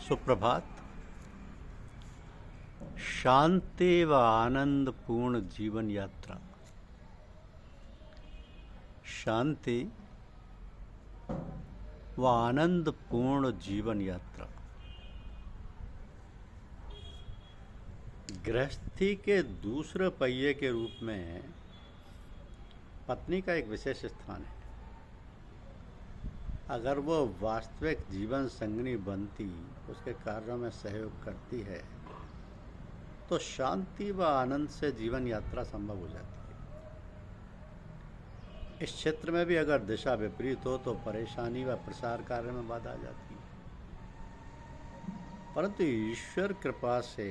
सुप्रभात। शांति व आनंद पूर्ण जीवन यात्रा। शांति व आनंद पूर्ण जीवन यात्रा। गृहस्थी के दूसरे पहिए के रूप में पत्नी का एक विशेष स्थान है। अगर वो वास्तविक जीवन संगिनी बनती, उसके कार्यों में सहयोग करती है, तो शांति व आनंद से जीवन यात्रा संभव हो जाती है। इस क्षेत्र में भी अगर दिशा विपरीत हो तो परेशानी व प्रसार कार्य में बाधा आ जाती है। परंतु ईश्वर कृपा से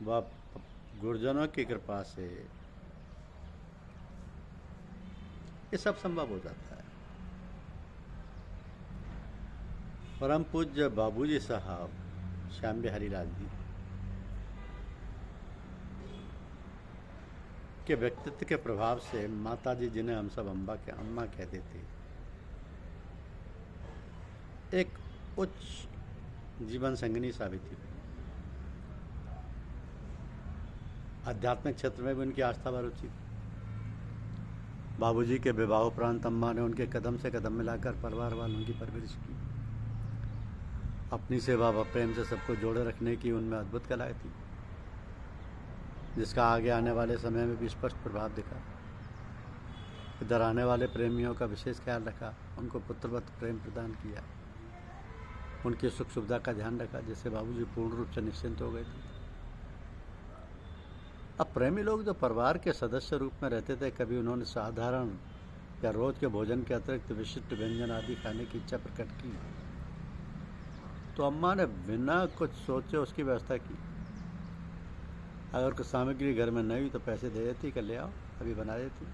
व गुरुजनों की कृपा से ये सब संभव हो जाता है। परम पूज्य बाबूजी साहब श्याम बिहारी लाल जी के व्यक्तित्व के प्रभाव से माताजी, जिन्हें हम सब अम्मा कहते थे, एक उच्च जीवन संगिनी साबित हुई। आध्यात्मिक क्षेत्र में भी उनकी आस्था व रुचि। बाबूजी के विवाह उपरांत अम्मा ने उनके कदम से कदम मिलाकर परिवार वालों की परवरिश की। अपनी सेवा व प्रेम से सबको जोड़े रखने की उनमें अद्भुत कला थी, जिसका आगे आने वाले समय में भी स्पष्ट प्रभाव दिखा। इधर आने वाले प्रेमियों का विशेष ख्याल रखा, उनको पुत्रवत प्रेम प्रदान किया, उनकी सुख सुविधा का ध्यान रखा, जिससे बाबूजी पूर्ण रूप से निश्चिंत हो गए थे। अब प्रेमी लोग जो परिवार के सदस्य रूप में रहते थे, कभी उन्होंने साधारण या रोज के भोजन के अतिरिक्त विशिष्ट व्यंजन आदि खाने की इच्छा प्रकट की, तो अम्मा ने बिना कुछ सोचे उसकी व्यवस्था की। अगर कुछ सामग्री घर में नहीं हुई तो पैसे दे देती कि ले आओ, अभी बना देती,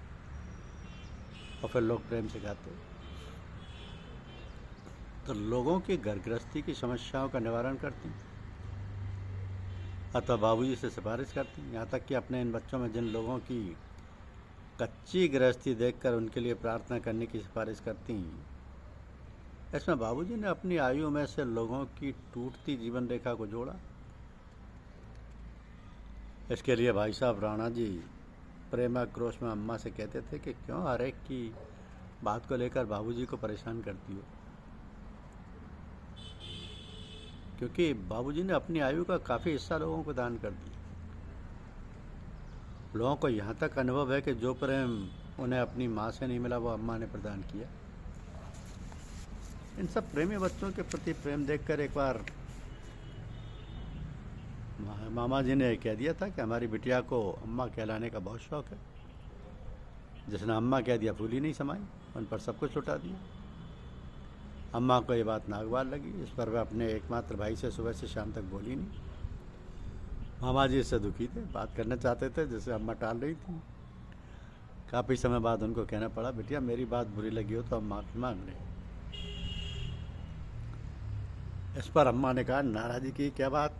और फिर लोग प्रेम से खाते। तो लोगों की घर गृहस्थी की समस्याओं का निवारण करती, अतः बाबूजी से सिफारिश करती, यहाँ तक कि अपने इन बच्चों में जिन लोगों की कच्ची गृहस्थी देखकर उनके लिए प्रार्थना करने की सिफारिश करती। इसमें बाबूजी ने अपनी आयु में से लोगों की टूटती जीवन रेखा को जोड़ा। इसके लिए भाई साहब राणा जी प्रेमाक्रोश में अम्मा से कहते थे कि क्यों हर एक की बात को लेकर बाबूजी को परेशान करती हो, क्योंकि बाबूजी ने अपनी आयु का काफ़ी हिस्सा लोगों को दान कर दिया। लोगों को यहाँ तक अनुभव है कि जो प्रेम उन्हें अपनी माँ से नहीं मिला, वो अम्मा ने प्रदान किया। इन सब प्रेमी बच्चों के प्रति प्रेम देखकर एक बार मामा जी ने कह दिया था कि हमारी बिटिया को अम्मा कहलाने का बहुत शौक है। जिसने अम्मा कह दिया, फूली नहीं समाई, उन पर सब कुछ लुटा दिया। अम्मा को ये बात नागवार लगी। इस पर वह अपने एकमात्र भाई से सुबह से शाम तक बोली नहीं। मामा जी इससे दुखी थे, बात करना चाहते थे, जिसे अम्मा टाल रही थी। काफ़ी समय बाद उनको कहना पड़ा, बिटिया मेरी बात बुरी लगी हो तो हम माफ़ी मांग रहे हैं। इस पर अम्मा ने कहा, नाराज़गी की क्या बात,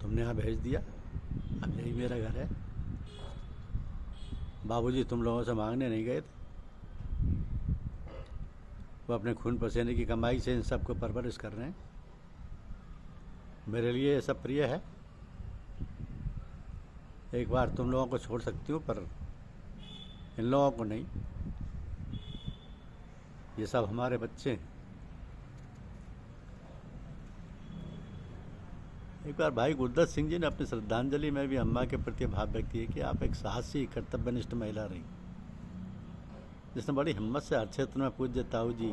तुमने यहाँ भेज दिया, अब यही मेरा घर है। बाबूजी तुम लोगों से मांगने नहीं गए थे, वो अपने खून पसीने की कमाई से इन सबको परवरिश कर रहे हैं। मेरे लिए ये सब प्रिय है। एक बार तुम लोगों को छोड़ सकती हूँ, पर इन लोगों को नहीं। ये सब हमारे बच्चे हैं। एक बार भाई गुरदत्त सिंह जी ने अपनी श्रद्धांजलि में भी अम्मा के प्रति भाव व्यक्त किया कि आप एक साहसी कर्तव्यनिष्ठ महिला रही, जिसने बड़ी हिम्मत से हर क्षेत्र में पूज्य ताऊ जी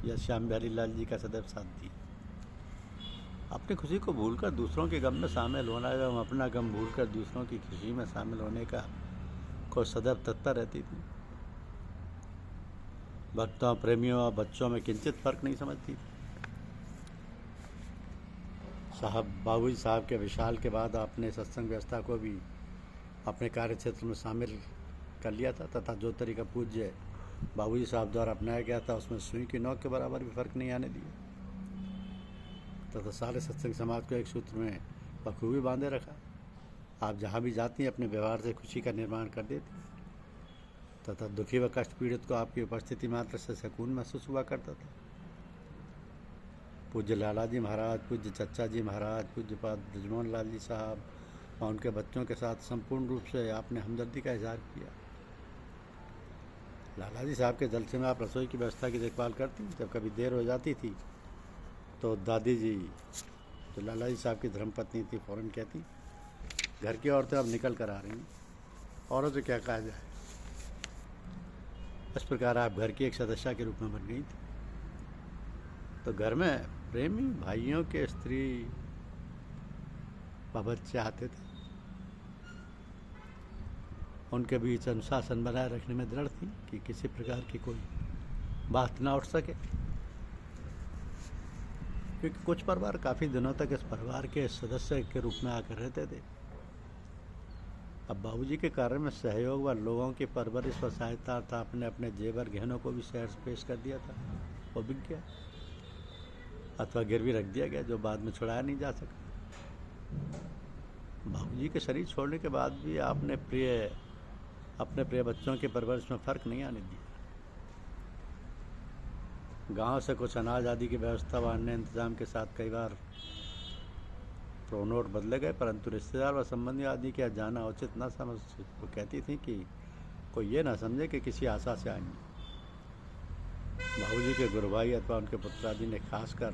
या श्याम बिहारी लाल जी का सदैव साथ दी। अपनी खुशी को भूलकर दूसरों के गम में शामिल होना एवं अपना गम भूलकर दूसरों की खुशी में शामिल होने का को सदैव तत्पर रहती थी। भक्तों, प्रेमियों और बच्चों में किंचित फर्क नहीं समझती। बाबूजी साहब के विशाल के बाद आपने सत्संग व्यवस्था को भी अपने कार्य क्षेत्र में शामिल कर लिया था, तथा जो तरीका पूज्य बाबूजी साहब द्वारा अपनाया गया था, उसमें सुई की नोक के बराबर भी फर्क नहीं आने दिया, तथा सारे सत्संग समाज को एक सूत्र में बखूबी बांधे रखा। आप जहाँ भी जाती हैं अपने व्यवहार से खुशी का निर्माण कर देती, तथा दुखी व कष्ट पीड़ित को आपकी उपस्थिति मात्र से सुकून महसूस हुआ करता था। पूज्य लाला जी महाराज, पूज्य चच्चा जी महाराज, पूज्य पाद ब्रजमोहन लाल जी साहब और उनके बच्चों के साथ संपूर्ण रूप से आपने हमदर्दी का इजहार किया। लाला जी साहब के जलसे में आप रसोई की व्यवस्था की देखभाल करती। जब कभी देर हो जाती थी तो दादी जी, जो लाला जी साहब की धर्मपत्नी थी, फ़ौरन कहती, घर की औरतें अब निकल कर आ रही हैं, औरत से क्या कहा जाए। इस प्रकार आप घर की एक सदस्या के रूप में बन गई थी। तो घर में प्रेमी भाइयों के स्त्री व बच्चे आते थे, उनके बीच अनुशासन बनाए रखने में दृढ़ थी कि किसी प्रकार की कोई बात ना उठ सके, क्योंकि कुछ परिवार काफ़ी दिनों तक इस परिवार के सदस्य के रूप में आकर रहते थे। अब बाबूजी के कार्य में सहयोग व लोगों की परवरिश व सहायता था, अपने अपने जेवर गहनों को भी शहर से पेश कर दिया था। वो बिक गया अथवा गिरवी रख दिया गया, जो बाद में छुड़ाया नहीं जा सका। बाबूजी के शरीर छोड़ने के बाद भी आपने अपने प्रिय बच्चों की परवरिश में फ़र्क नहीं आने दिया। गांव से कुछ अनाज आदि की व्यवस्था व अन्य इंतजाम के साथ कई बार प्रोनोट बदले गए, परंतु रिश्तेदार व संबंधी आदि के जाना उचित न समझ। वो कहती थी कि कोई ये ना समझे कि किसी आशा से आएंगे। बाबूजी के गुरु भाई अथवा उनके पुत्र आदि ने खासकर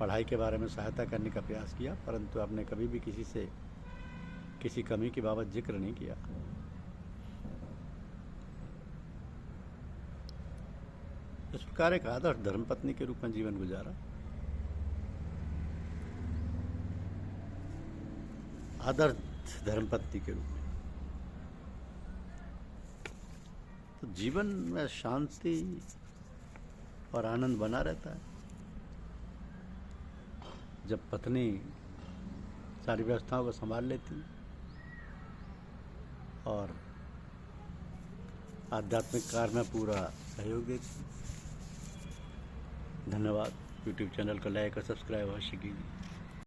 पढ़ाई के बारे में सहायता करने का प्रयास किया, परंतु आपने कभी भी किसी से किसी कमी की बाबत जिक्र नहीं किया। इस प्रकार एक आदर्श धर्मपत्नी के रूप में जीवन गुजारा। आदर्श धर्मपत्नी के रूप में तो जीवन में शांति और आनंद बना रहता है जब पत्नी सारी व्यवस्थाओं को संभाल लेती और आध्यात्मिक कार्य में पूरा सहयोग देती। धन्यवाद। यूट्यूब चैनल को लाइक और सब्सक्राइब अवश्य कीजिए।